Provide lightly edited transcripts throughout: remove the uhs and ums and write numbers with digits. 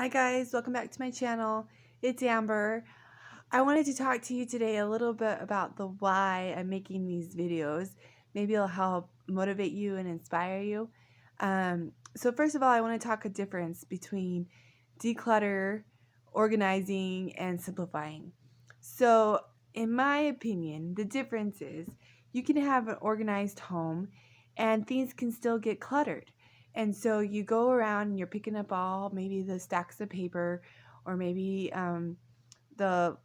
Hi guys, welcome back to my channel. It's Amber. I wanted to talk to you today a little bit about the why I'm making these videos. Maybe it'll help motivate you and inspire you. So first of all, I want to talk a difference between declutter, organizing, and simplifying. So in my opinion, the difference is you can have an organized home and things can still get cluttered. And so you go around and you're picking up all maybe the stacks of paper or maybe the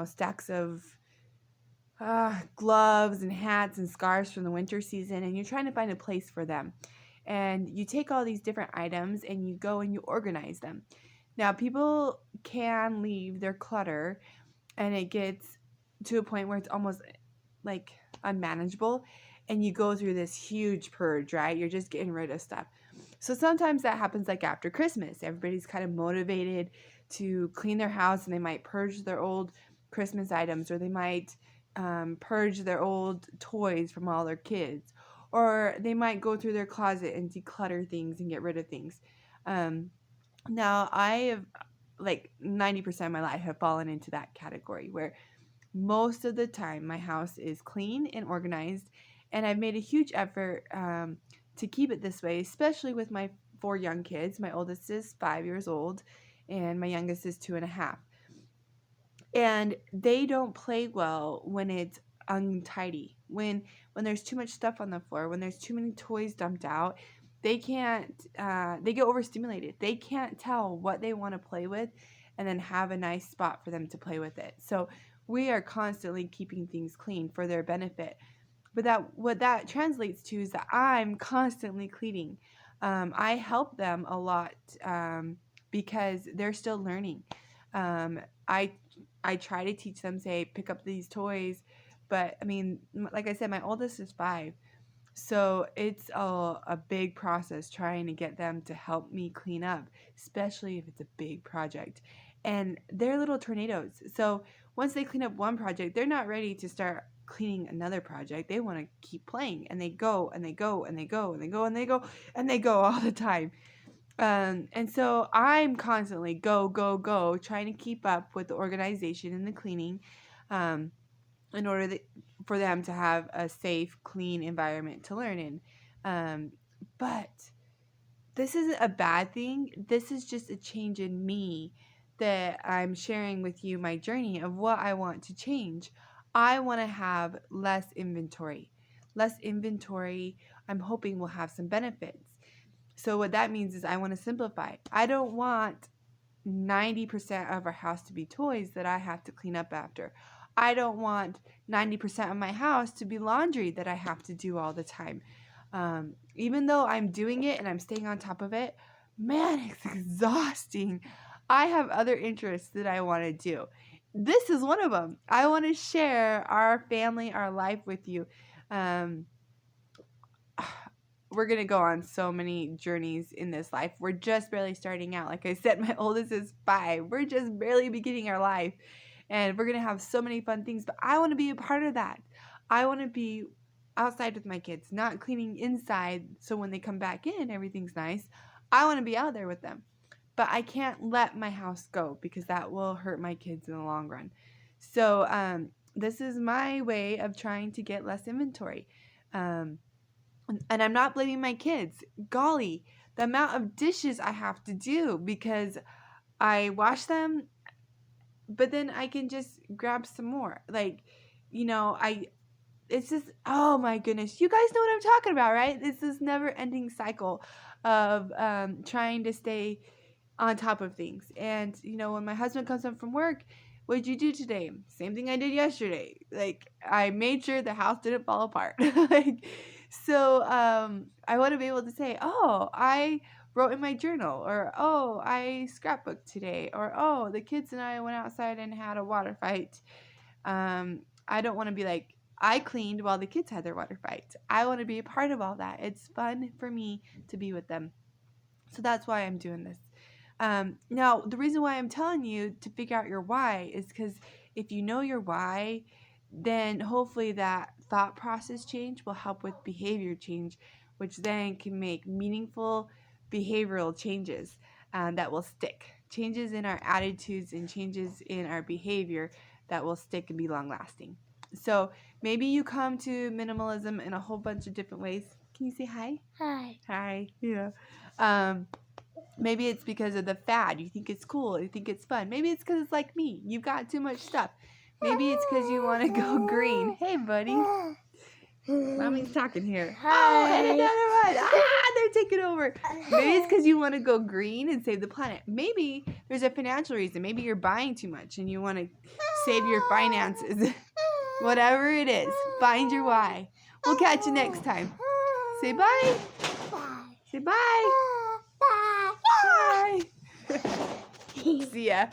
stacks of gloves and hats and scarves from the winter season, and you're trying to find a place for them. And you take all these different items and you go and you organize them. Now, people can leave their clutter and it gets to a point where it's almost like unmanageable, and you go through this huge purge, right? You're just getting rid of stuff. So sometimes that happens like after Christmas. Everybody's kind of motivated to clean their house and they might purge their old Christmas items, or they might purge their old toys from all their kids, or they might go through their closet and declutter things and get rid of things. Now, I have like 90% of my life have fallen into that category where most of the time my house is clean and organized, and I've made a huge effort to keep it this way, especially with my 4 young kids. My oldest is 5 years old and my youngest is 2.5, and they don't play well when it's untidy, when there's too much stuff on the floor, when there's too many toys dumped out. They can't they get overstimulated. They can't tell what they want to play with and then have a nice spot for them to play with it. So we are constantly keeping things clean for their benefit, but what that translates to is that I'm constantly cleaning. I help them a lot because they're still learning. um, I I try to teach them, say, pick up these toys, but I mean, like I said, my oldest is 5, so it's a big process trying to get them to help me clean up, especially if it's a big project. And they're little tornadoes. So once they clean up one project, they're not ready to start cleaning another project. They want to keep playing, and they go and they go and they go and they go and they go and they go all the time. And so I'm constantly go, go, go, trying to keep up with the organization and the cleaning, um, in order for them to have a safe, clean environment to learn in. Um, but this isn't a bad thing. This is just a change in me that I'm sharing with you, my journey of what I want to change. I want to have less inventory. Less inventory, I'm hoping, will have some benefits. So what that means is I want to simplify. I don't want 90% of our house to be toys that I have to clean up after. I don't want 90% of my house to be laundry that I have to do all the time. Even though I'm doing it and I'm staying on top of it, man, it's exhausting. I have other interests that I want to do. This is one of them. I want to share our family, our life with you. Um, we're going to go on so many journeys in this life. We're just barely starting out. Like I said, my oldest is 5. We're just barely beginning our life. And we're going to have so many fun things. But I want to be a part of that. I want to be outside with my kids, not cleaning inside. So when they come back in, everything's nice. I want to be out there with them. But I can't let my house go because that will hurt my kids in the long run. So this is my way of trying to get less inventory. And I'm not blaming my kids. Golly, the amount of dishes I have to do because I wash them, but then I can just grab some more. Like, it's just, oh my goodness. You guys know what I'm talking about, right? It's this never ending cycle of trying to stay on top of things. And, when my husband comes home from work, what'd you do today? Same thing I did yesterday. Like, I made sure the house didn't fall apart. So I want to be able to say, oh, I wrote in my journal, or oh, I scrapbooked today, or oh, the kids and I went outside and had a water fight. I don't want to be like, I cleaned while the kids had their water fight. I want to be a part of all that. It's fun for me to be with them. So that's why I'm doing this. Now, the reason why I'm telling you to figure out your why is because if you know your why, then hopefully that thought process change will help with behavior change, which then can make meaningful behavioral changes that will stick. changes in our attitudes and changes in our behavior that will stick and be long lasting. So maybe you come to minimalism in a whole bunch of different ways. Can you say hi? Hi. Hi. Yeah. Maybe it's because of the fad. You think it's cool. You think it's fun. Maybe it's because it's like me. You've got too much stuff. Maybe it's because you want to go green. Hey, buddy. Mommy's talking here. Oh, and another one. Ah, they're taking over. Maybe it's because you want to go green and save the planet. Maybe there's a financial reason. Maybe you're buying too much and you want to save your finances. Whatever it is, find your why. We'll catch you next time. Say bye. Bye. Say bye. Bye. Bye. See ya.